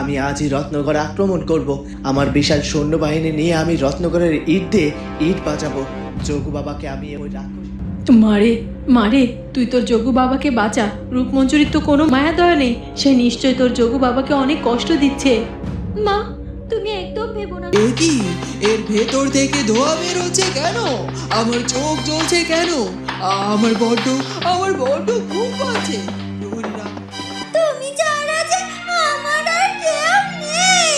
আমি আজই রত্নগড় আক্রমণ করব। আমার বিশাল সৈন্যবাহিনী নিয়ে আমি রত্নগড়ের ইট দিয়ে ইট বাজাবো। যোগু বাবাকে আমি ওই রাক্ষস। মারে মারে, তুই তোর যোগু বাবাকে বাঁচা। রূপমঞ্জুরির তো কোনো মায়া দয়া নেই, সে নিশ্চয় তোর যোগু বাবাকে অনেক কষ্ট দিচ্ছে। মা, তুমি একদম ভেবো না। এ কি, এর ভেতর থেকে ধোঁয়া বের হচ্ছে কেন? আমার চোখ জ্বলছে কেন? আমার বড্ড ঘুম পাচ্ছে। প্রহরীরা, তুমি ছাড়া যে আমার আর কেউ নেই।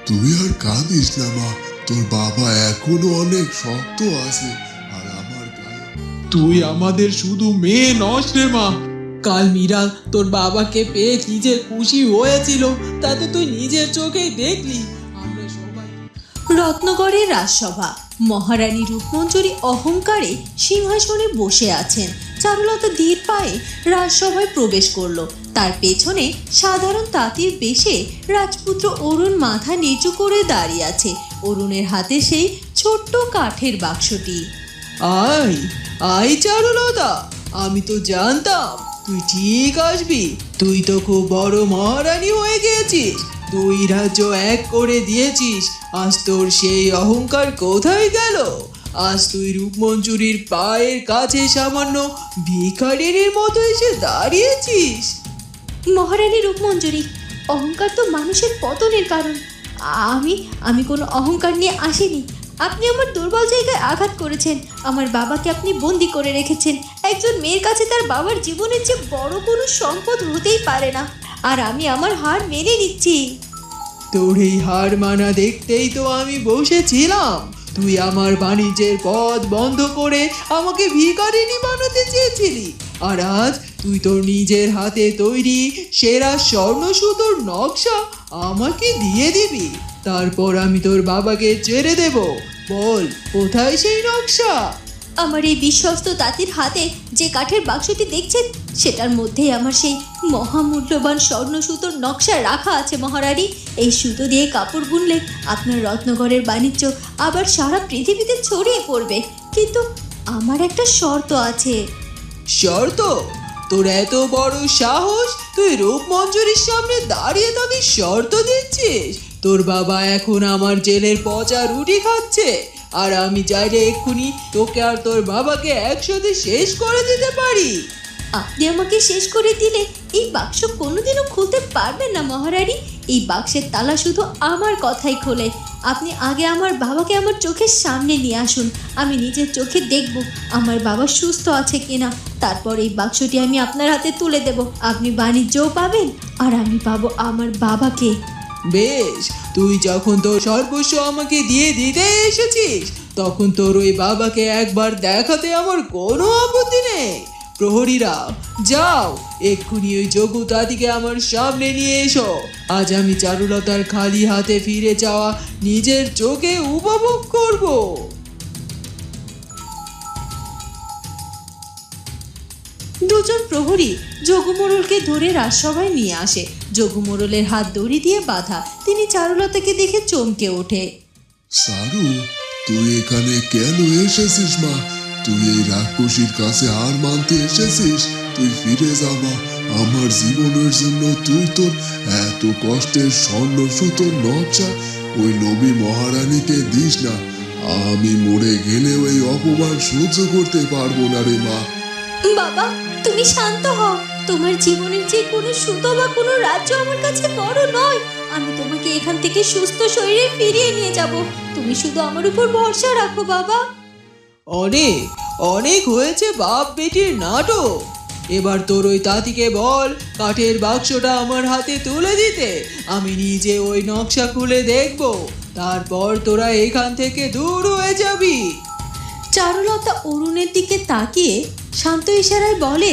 তুই আর কাঁদিস না মা, তোর বাবা এখনো অনেক শক্ত আছে। আর আমার গায়ে তুই আমাদের শুধু মেয়ে নস রে মা। কাল মীরা তোর বাবাকে পেয়ে কি যে খুশি হয়েছিল তা তো তুই নিজের চোখেই দেখলি। আমরা সবাই রত্নগড়ের রাজসভা। মহারানী রূপমঞ্জরি অহংকারে সিংহাসনে বসে আছেন। চারুলতা ধীর পায়ে রাজসভায় প্রবেশ করলো। তার পেছনে সাধারণ তাঁতির বেশে রাজপুত্র অরুণ মাথা নিচু করে দাঁড়িয়ে আছে। অরুণের হাতে সেই ছোট্ট কাঠের বাক্সটি। আয় আয় চারুলতা, আমি তো জানতাম তুই ঠিক আসবি। তুই তো খুব বড় মহারানী হয়ে গিয়েছিস, দুই রাজ্য এক করে দিয়েছিস। আজ তোর সেই অহংকার কোথায় গেল? আজ তুই রূপমঞ্জুরির পায়ের কাছে সামান্য ভিখারিনীর মতো এসে দাঁড়িয়েছিস। মহারানী রূপমঞ্জরি, অহংকার তো মানুষের পতনের কারণ। আমি কোনো অহংকার নিয়ে আসিনি। আপনি আমার দুর্বল জায়গায় আঘাত করেছেন। আমার বাবাকে আপনি বন্দি করে রেখেছেন। একজন মেয়ের কাছে তার বাবার জীবনের চেয়ে বড় কোনো সম্পদ হতেই পারে না। আর আমি আমার হার মেনে নিচ্ছি। তোর এই হার মানা দেখতেই তো আমি বসেছিলাম। তুই আমার বাণিজ্যের পথ বন্ধ করে আমাকে ভিখারিনী বানাতে চেয়েছিলি, আর আজ তুই তোর নিজের হাতে তৈরি সেরা স্বর্ণ সুতোর নকশা আমাকে দিয়ে দিবি। তারপর আমি তোর বাবাকে ছেড়ে দেব। বল, কোথায় সেই নকশা? আমার এই বিশ্বস্ত তাঁতির হাতে যে কাঠের বাক্সটি দেখছেন, সেটার মধ্যেই আমার সেই মহামূল্যবান স্বর্ণ সুতোর নকশা রাখা আছে মহারানী। এই সুতো দিয়ে কাপড় বুনলে আপনার রত্নগড়ের বাণিজ্য আবার সারা পৃথিবীতে ছড়িয়ে পড়বে। কিন্তু আমার একটা শর্ত আছে। শর্ত? তোর এত বড় সাহস, তুই রূপমঞ্জরির সামনে দাঁড়িয়ে তাকে শর্ত দিচ্ছিস? তোর বাবা এখন আমার জেলের পচা রুটি খাচ্ছে, আর আমি চাইলে এক্ষুনি তোকে আর তোর বাবাকে একসাথে শেষ করে দিতে পারি। আপনি আমাকে শেষ করে দিলে এই বাক্স কোনোদিনও খুলতে পারবেন না মহারানী। এই বাক্সের তালা শুধু আমার কথাই খোলে। আপনি আগে আমার বাবাকে আমার চোখের সামনে নিয়ে আসুন। আমি নিজের চোখে দেখব আমার বাবা সুস্থ আছে কিনা। তারপর এই বাক্সটি আমি আপনার হাতে তুলে দেব। আপনি বাণিজ্যও পাবেন, আর আমি পাবো আমার বাবাকে। বেশ, তুই যখন তোর সর্বস্ব আমাকে দিয়ে দিতে এসেছিস, তখন তোর ওই বাবাকে একবার দেখাতে আমার কোনো আপত্তি নেই। প্রহরীরা, যাও এক্ষুনি ওই যোগু দাদিকে আমার সামনে নিয়ে এসো। আজ আমি চারুলতার খালি হাতে ফিরে যাওয়া নিজের চোখে উপভোগ করব। দুজন প্রহরী যোগুমোড়লকে ধরে রাজসভায় নিয়ে আসে। যোগুমোড়লের হাত দড়ি দিয়ে বাঁধা। তিনি চারুলতাকে দেখে চমকে ওঠে। সারু, তুই এখানে কেন এসেছিস মা? তুই এই রাক্ষসীর কাছে হার মানতে এসেছিস? তুই ফিরে যা মা। আমার জীবনের জন্য তুই তোর এত কষ্টের স্বর্ণ সুতোর নকশা ওই নবী মহারানীকে দিস না। আমি মরে গেলেও এই অপমান সহ্য করতে পারবো না রে মা। বাবা, তুমি শান্ত হও। তোমার জীবনের যে কোনো সুতো বা কোনো রাজ্য আমার কাছে বড় নয়। আমি তোমাকে এখান থেকে সুস্থ শরীরে ফিরিয়ে নিয়ে যাব। তুমি শুধু আমার উপর ভরসা রাখো বাবা। অনেক অনেক হয়েছে বাপ বেটির নাটক। এবার তোর ওই তাঁতিকে বল কাঠের বাক্সটা আমার হাতে তুলে দিতে। আমি নিজে ওই নকশা খুলে দেখব, তারপর তোরা এখান থেকে দূর হয়ে যাবি। চারুলতা অরুণের দিকে তাকিয়ে শান্ত ইশারায় বলে,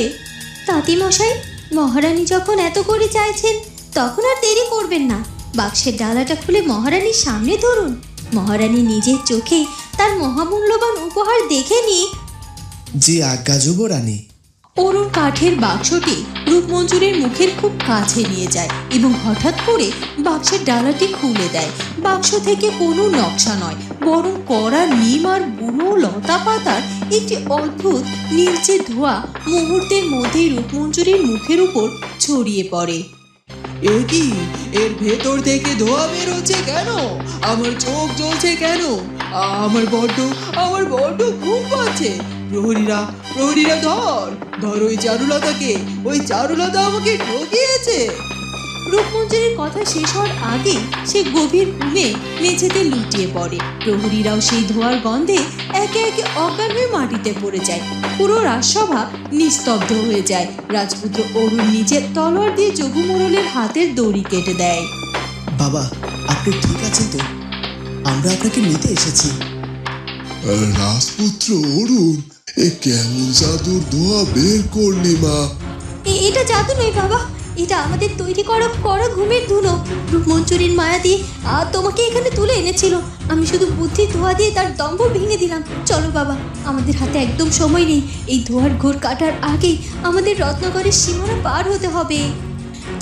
তাঁতি মশাই, মহারানী যখন এত করে চাইছেন, তখন আর দেরি করবেন না। বাক্সের ডালাটা খুলে মহারানীর সামনে ধরুন। মহারানী নিজের চোখেই তার মহামূল্যবান উপহার দেখে নিয়ে। জি আজ্ঞা যুবরানী। অরুণ কাঠের বাক্সটি রূপমঞ্জুরির মুখের খুব কাছে নিয়ে যায় এবং হঠাৎ করে বাক্সের ডালাটি খুলে দেয়। বাক্স থেকে কোনো নকশা নয়, বরং কড়া নিম আর বুনো লতা পাতার একটি অদ্ভুত নীলচে ধোঁয়া মুহূর্তের মধ্যেই রূপমঞ্জুরির মুখের উপর ছড়িয়ে পড়ে। এ কি, এর ভেতর থেকে ধোঁয়া বেরোচ্ছে কেন? আমার চোখ জ্বলছে কেন? আমার বড্ড ঘুম পাচ্ছে। প্রহরীরা, প্রহরীরা, ধর ওই চারুলতাকে। ওই চারুলতা আমাকে ঠকিয়েছে। রূপমঞ্জরির কথা শেষ হওয়ার আগেই সে গভীর ঘুমে মেঝেতে লুটিয়ে পড়ে। প্রহরীরাও সেই ধোঁয়ার গন্ধে একে একে অজ্ঞান হয়ে মাটিতে পড়ে যায়। পুরো রাজসভা নিস্তব্ধ হয়ে যায়। রাজপুত্র অরুণ নিজের তলোয়ার দিয়ে যোগু মোড়লের হাতের দড়ি কেটে দেয়। বাবা, আপনি ঠিক আছেন তো? আমরা আপনাকে নিতে এসেছি। রাজপুত্র অরুণ, এ কেমন জাদুর ধোঁয়া বের করলি মা? এটা জাদু নয় বাবা, এটা আমাদের তৈরি করা কড়া ঘুমের ধুলো। রূপমঞ্জরির মায়া দিয়ে তোমাকে এখানে তুলে এনেছিল। আমি শুধু বুদ্ধির ধোঁয়া দিয়ে তার দম্ভ ভেঙে দিলাম। চলো বাবা, আমাদের হাতে একদম সময় নেই। এই ধোঁয়ার ঘোর কাটার আগেই আমাদের রত্নগরের সীমানা পার হতে হবে।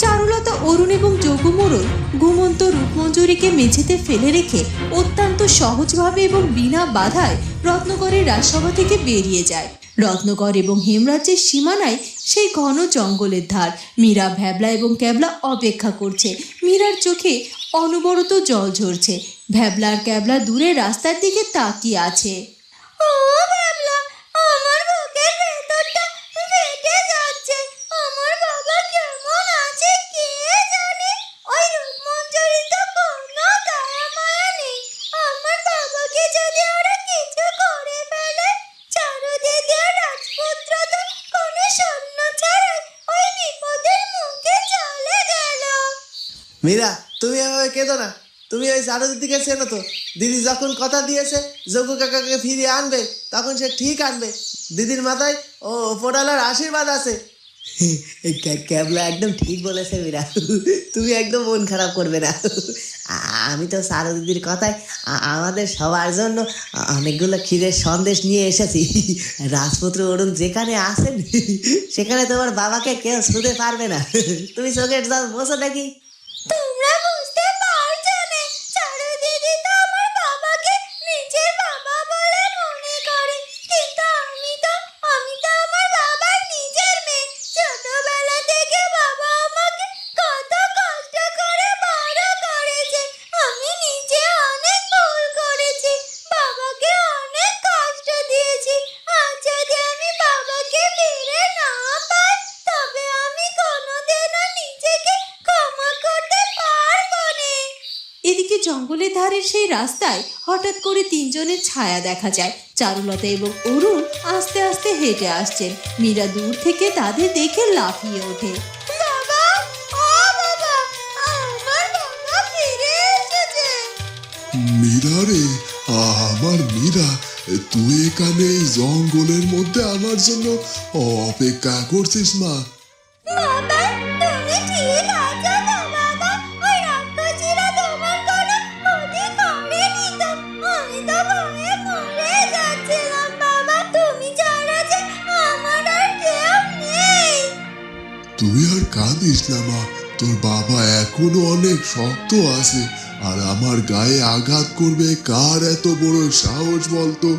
চারুলতা, অরুণ এবং যোগু মোড়ল ঘুমন্ত রূপমঞ্জরিকে মেঝেতে ফেলে রেখে অত্যন্ত সহজভাবে এবং বিনা বাধায় রত্নগরের রাজসভা থেকে বেরিয়ে যায়। রত্নগর এবং হেমরাজ্যের সীমানায় সেই ঘন জঙ্গলের ধার। মীরা, ভ্যাবলা এবং ক্যাবলা অপেক্ষা করছে। মীরার চোখে অনবরত জল ঝরছে। ভ্যাবলা আর ক্যাবলা দূরে রাস্তার দিকে তাকিয়ে আছে। ও ভ্যাবলা, আমার বুকের ভেতরটা ফেটে যাচ্ছে। আমার বাবা কেমন আছে কে জানে? ওই রূপমঞ্জরি তো কোনো দয়া মায়া নেই। আমার বাবাকে যদি ওরা কিছু করে ফেলে, চারুদিদির রাজপুত্র তো কোনো সৈন্য ছাড়াই ওই বিপদের মুখে চলে গেল। মীরা, তুমি এভাবে কেঁদো না। তুমি ওই চারুদিদিকে চেনো তো? দিদি যখন কথা দিয়েছে যোগু কাকাকে ফিরিয়ে আনবে, তখন সে ঠিক আনবে। দিদির মাথায় ও ওপরওয়ালার আশীর্বাদ আছে। ক্যাবলা একদম ঠিক বলেছে মীরা, তুমি একদম মন খারাপ করবে না। আমি তো সারু দিদির কথায় আমাদের সবার জন্য অনেকগুলো ক্ষীরের সন্দেশ নিয়ে এসেছি। রাজপুত্র অরুণ যেখানে আছেন সেখানে তোমার বাবাকে কেউ ছুঁতে পারবে না। তুমি চোখের জল বসো নাকি? তোমরা বুঝতে পারছো না, চারু দিদি তো আমার বাবাকে নিজের বাবা বলে মনে করে, কিন্তু আমি তো আমার বাবার নিজের মেয়ে। ছোটবেলা থেকে বাবা আমাকে কত কষ্ট করে বড় করেছে। আমি নিজে অনেক ভুল করেছি, বাবাকে অনেক কষ্ট দিয়েছি। আজ যদি আমি বাবাকে ফিরে না পাই, তবে আমি কোনোদিনও নিজেকে ক্ষমা করতে পারবো না। এদিকে জঙ্গলের ধারের সেই রাস্তায় হঠাৎ করে তিনজনের ছায়া দেখা যায়। চারুলতা এবং অরুণ আস্তে আস্তে হেঁটে আসছেন। মীরা দূর থেকে তাদের দেখে লাফিয়ে ওঠে। বাবা, ও বাবা, আমার বাবা ফিরে এসেছে। মীরা রে, আমার মীরা, তুই এখানে এই জঙ্গলের মধ্যে আমার জন্য অপেক্ষা করছিস মা? বাবা, তুমি ঠিক আছো তো বাবা? ওই রাক্ষসীরা তোমার কোনো ক্ষতি করেনি তো? আমি তো ভয়ে মরে যাচ্ছিলাম বাবা। তুমি ছাড়া যে আমার আর কেউ নেই। তুই আর কাঁদিস না মা, তোর বাবা এখনো অনেক শক্ত আছে। আর আমার গায়ে আঘাত করবে কার এত বড় সাহস বলতো?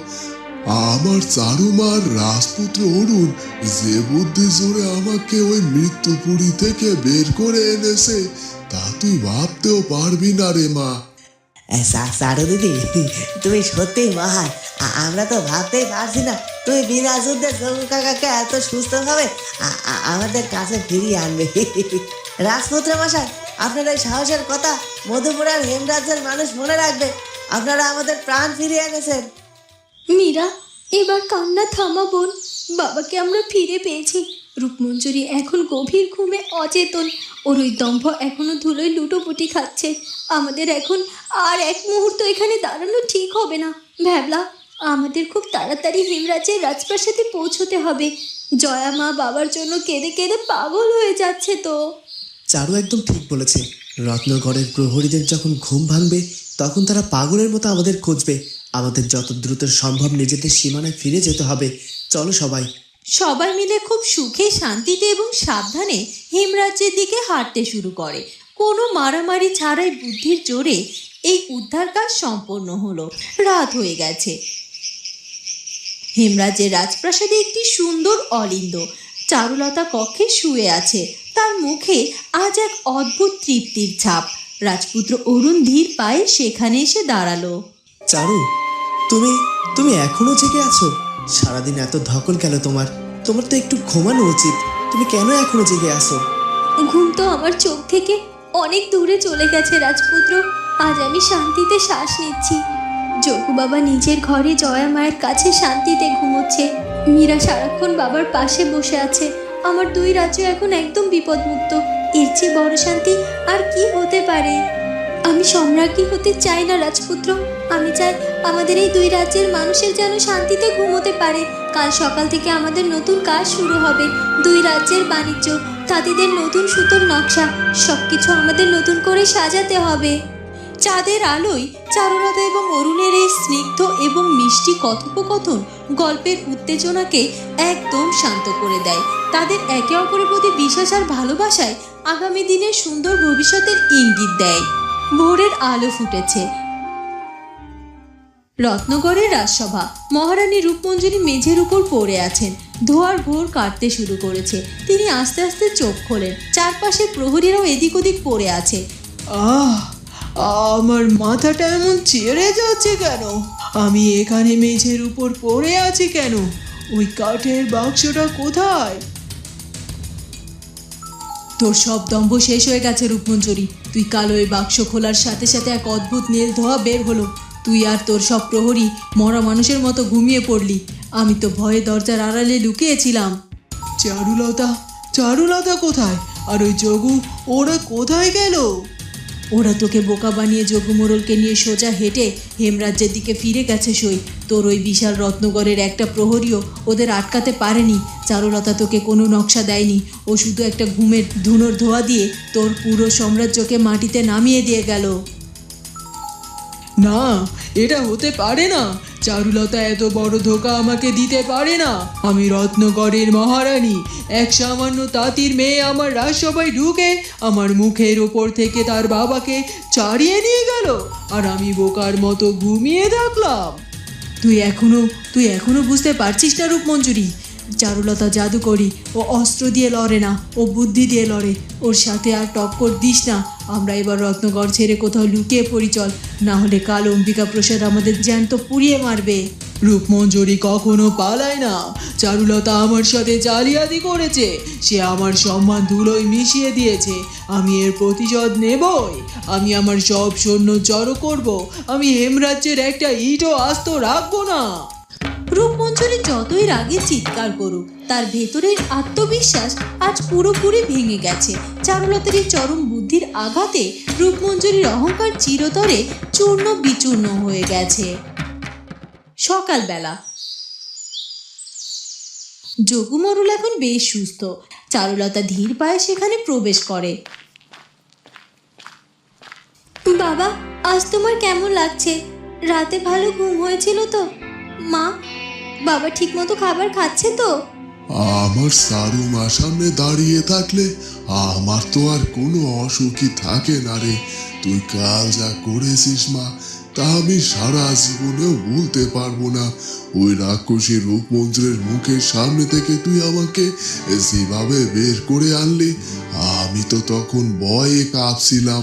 আমার চারুমার রাজপুত্র অরুণ যে বুদ্ধি জোরে আমাকে ওই মৃত্যুপুরী থেকে বের করে এনেছে, তা তুই ভাবতেও পারবি না রে মা। সারু দিদি, তুমি সত্যিই মহান। আমরা তো ভাবতেই পারছি না তুমি বিনা যুদ্ধে যোগু কাকাকে এত সুস্থভাবে আমাদের কাছে ফিরিয়ে আনবে। রাজপুত্র মশাই, আপনার এই সাহসের কথা মধুপুর আর হেমরাজ্যের মানুষ মনে রাখবে। আপনারা আমাদের প্রাণ ফিরিয়ে এনেছেন। মীরা, এবার কান্না থামা বোন। বাবাকে আমরা ফিরে পেয়েছি। রূপমঞ্জরি এখন গভীর ঘুমে অচেতন। ওর ওই দম্ভ এখনো ধুলোয় লুটোপুটি খাচ্ছে। আমাদের এখন আর এক মুহূর্ত এখানে দাঁড়ানো ঠিক হবে না। ভ্যাবলা, আমাদের খুব তাড়াতাড়ি হেমরাজ্যের রাজপ্রাসাদে পৌঁছতে হবে। জয়া মা বাবার জন্য কেঁদে কেঁদে পাগল হয়ে যাচ্ছে তো। চারু একদম ঠিক বলেছে। রত্নগড়ের প্রহরীদের যখন ঘুম ভাঙবে, তখন তারা পাগলের মতো আমাদের খুঁজবে। আমাদের যত দ্রুত সম্ভব নিজেদের সীমানায় ফিরে যেতে হবে। চলো সবাই। সবাই মিলে খুব সুখে, শান্তিতে এবং সাবধানে হেমরাজ্যের দিকে হাঁটতে শুরু করে। কোনো মারামারি ছাড়াই বুদ্ধির জোরে এই উদ্ধার কাজ সম্পন্ন হলো। রাত হয়ে গেছে। হেমরাজ্যের রাজপ্রাসাদে একটি সুন্দর অলিন্দ চারুলতা কক্ষে শুয়ে আছে। তার মুখে আজ এক অদ্ভুত তৃপ্তির ছাপ। রাজপুত্র অরুণ ধীর পায়ে সেখানে এসে দাঁড়ালো। চারু, তুমি তুমি এখনো জেগে আছো? সারাদিন এত ধকল কেন তোমার? তোমার তো একটু ঘুমানো উচিত। তুমি কেন এখনো জেগে আছো? ঘুম তো আমার চোখ থেকে অনেক দূরে চলে গেছে রাজপুত্র। আজ আমি শান্তিতে শ্বাস নিচ্ছি। যোগু বাবা নিজের ঘরে জয়া মায়ের কাছে শান্তিতে ঘুমোচ্ছে। মীরা সারাক্ষণ বাবার পাশে বসে আছে। আমার দুই রাজ্য এখন একদম বিপদমুক্ত। এর চেয়ে বড় শান্তি আর কি হতে পারে? আমি সম্রাজ্ঞী হতে চাই না রাজপুত্র। আমি চাই আমাদের এই দুই রাজ্যের মানুষের যেন শান্তিতে ঘুমোতে পারে। কাল সকাল থেকে আমাদের নতুন কাজ শুরু হবে। দুই রাজ্যের বাণিজ্য, তাঁতিদের নতুন সুতোর নকশা, সবকিছু আমাদের নতুন করে সাজাতে হবে। চাঁদের আলোয় চারুলতা এবং অরুণের এই স্নিগ্ধ এবং মিষ্টি কথোপকথন গল্পের উত্তেজনাকে একদম শান্ত করে দেয়। তাদের একে অপরের প্রতি বিশ্বাস আর ভালোবাসায় আগামী দিনের সুন্দর ভবিষ্যতের ইঙ্গিত দেয়। ভোরের আলো ফুটেছে। রত্নগড়ের রাজসভা। মহারানী রূপমঞ্জরি মেঝের উপর পড়ে আছেন। ধোয়ার ঘোর কাটতে শুরু করেছে। তিনি আস্তে আস্তে চোখ খোলেন। চারপাশে প্রহরীরাও এদিক ওদিক পড়ে আছে। আহ, আমার মাথাটা এমন ছেড়ে যাচ্ছে কেন? আমি এখানে মেঝের উপর পড়ে আছি কেন? ওই কাঠের বাক্সটা কোথায়? তোর সব দম্ভ শেষ হয়ে গেছে রূপমঞ্জরি। তুই কাল ওই বাক্স খোলার সাথে সাথে এক অদ্ভুত নীল ধোঁয়া বের হলো। তুই আর তোর সব প্রহরী মরা মানুষের মতো ঘুমিয়ে পড়লি। আমি তো ভয়ে দরজার আড়ালে লুকিয়েছিলাম। চারুলতা, চারুলতা কোথায়? আর ওই যোগু, ওরা কোথায় গেল? ওরা তোকে বোকা বানিয়ে যোগু মোড়লকে নিয়ে সোজা হেঁটে হেমরাজ্যের দিকে ফিরে গেছে সই। তোর ওই বিশাল রত্নগড়ের একটা প্রহরীও ওদের আটকাতে পারেনি। চারুলতা তোকে কোনো নকশা দেয়নি। ও শুধু একটা ঘুমের ধুনোর ধোঁয়া দিয়ে তোর পুরো সাম্রাজ্যকে মাটিতে নামিয়ে দিয়ে গেল। না, এটা হতে পারে না। চারুলতা এত বড় ধোঁকা আমাকে দিতে পারে না। আমি রত্নগড়ের মহারানী। এক সামান্য তাঁতির মেয়ে আমার রাজসভায় ঢুকে আমার মুখের ওপর থেকে তার বাবাকে ছাড়িয়ে নিয়ে গেল, আর আমি বোকার মতো ঘুমিয়ে থাকলাম। তুই এখনো বুঝতে পারছিস না রূপমঞ্জরি? চারুলতা জাদুকরি। ও অস্ত্র দিয়ে লড়ে না, ও বুদ্ধি দিয়ে লড়ে। ওর সাথে আর টক্কর দিস না। আমরা এবার রত্নগড় ছেড়ে কোথাও লুকিয়ে পড়ি চল, না হলে কাল অম্বিকা প্রসাদ আমাদের জ্যান্ত পুড়িয়ে মারবে। রূপমঞ্জরি কখনো পালায় না। চারুলতা আমার সাথে জালিয়াতি করেছে। সে আমার সম্মান ধুলোয় মিশিয়ে দিয়েছে। আমি এর প্রতিশোধ নেবই। আমি আমার সব সৈন্য জড়ো করব। আমি হেমরাজ্যের একটা ইটও আস্ত রাখবো না। রূপমঞ্জরি যতই রাগে চিৎকার করুক, তার ভেতরের আত্মবিশ্বাস আজ পুরোপুরি ভেঙে গেছে। চারুলতার এই চরম বুদ্ধির আঘাতে রূপমঞ্জরির অহংকার চিরতরে চূর্ণ বিচূর্ণ হয়ে গেছে। সকালবেলা যোগু মোড়ল এখন বেশ সুস্থ। চারুলতা ধীর পায়ে সেখানে প্রবেশ করে। বাবা, আজ তোমার কেমন লাগছে? রাতে ভালো ঘুম হয়েছিল তো? মা, বাবা ঠিকমতো খাবার খাচ্ছে তো? আমার সারু মা সামনে দাঁড়িয়ে থাকলে আমার তো আর কোনো অসুখই থাকে না রে। তুই কাল যা করেছিস মা, তা আমি সারা জীবনেও ভুলতে পারবো না। ওই রাক্ষসী রূপমঞ্জরের মুখের সামনে থেকে তুই আমাকে যেভাবে বের করে আনলি, আমি তো তখন ভয়ে কাঁপছিলাম।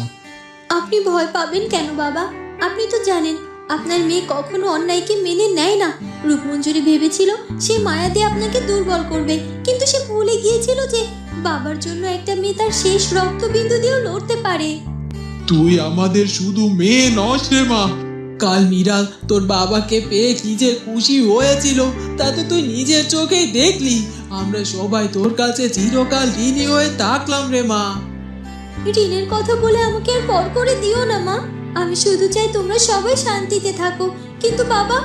আপনি ভয় পাবেন কেন বাবা? আপনি তো জানেন আপনার মেয়ে কখনো অন্যায়কে মেনে নেয় না। রূপমঞ্জরি ভেবেছিল সে মায়া দিয়ে আপনাকে দুর্বল করবে, কিন্তু সে ভুলে গিয়েছিল যে বাবার জন্য একটা মেয়ে তার শেষ রক্তবিন্দু দিয়েও লড়তে পারে। তুই আমাদের শুধু মেয়ে নস রে মা। কাল মীরা তোর বাবাকে পেয়ে কি যে খুশি হয়েছিল তা তো তুই নিজের চোখেই দেখলি। আমরা সবাই তোর কাছে চিরকাল ঋণী হয়ে থাকলাম রে মা। ঋণের কথা বলে আমাকে আর পর করে দিও না মা। আমি শুধু চাই তোমরা সবাই শান্তিতে থাকো। কিন্তু বাবা,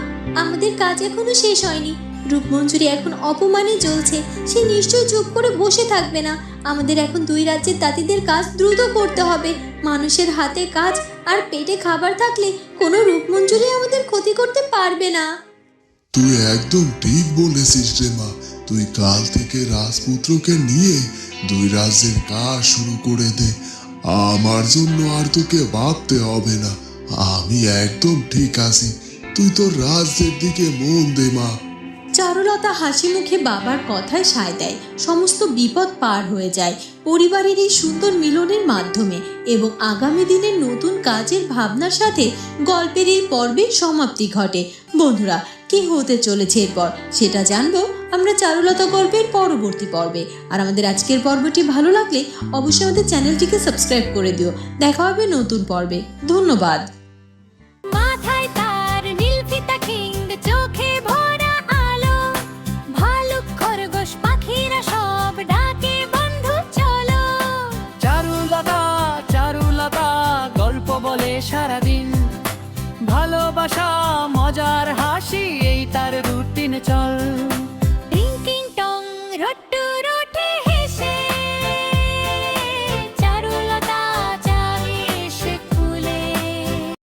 আমাদের কাজ এখনো শেষ হয়নি। রূপমঞ্জরি এখন অপমানে জ্বলছে। সে নিশ্চয়ই চুপ করে বসে থাকবে না। আমাদের এখন দুই রাজ্যের তাঁতিদের কাজ দ্রুত করতে হবে। মানুষের হাতে কাজ আর পেটে খাবার থাকলে কোনো রূপমঞ্জরি আমাদের ক্ষতি করতে পারবে না। তুই একদম ঠিক বলেছিস রে মা। তুই কাল থেকে রাজপুত্রকে নিয়ে দুই রাজ্যের কাজ শুরু করে দে। আমার জন্য আর তোকে ভাবতে হবে না। আমি একদম ঠিক আছি। তুই তোর রাজ্যের দিকে মন দে মা। চারুলতা হাসি মুখে বাবার কথায় সায় দেয়। সমস্ত বিপদ পার হয়ে যায় পরিবারের এই সুন্দর মিলনের মাধ্যমে এবং আগামী দিনের নতুন কাজের ভাবনার সাথে গল্পের এই পর্বের সমাপ্তি ঘটে। বন্ধুরা, কি হতে চলেছে এরপর সেটা জানবো আমরা চারুলতা গল্পের পরবর্তী পর্বে। আর আমাদের আজকের পর্বটি ভালো লাগলে অবশ্যই আমাদের চ্যানেলটিকে সাবস্ক্রাইব করে দিও। দেখা হবে নতুন পর্বে। ধন্যবাদ।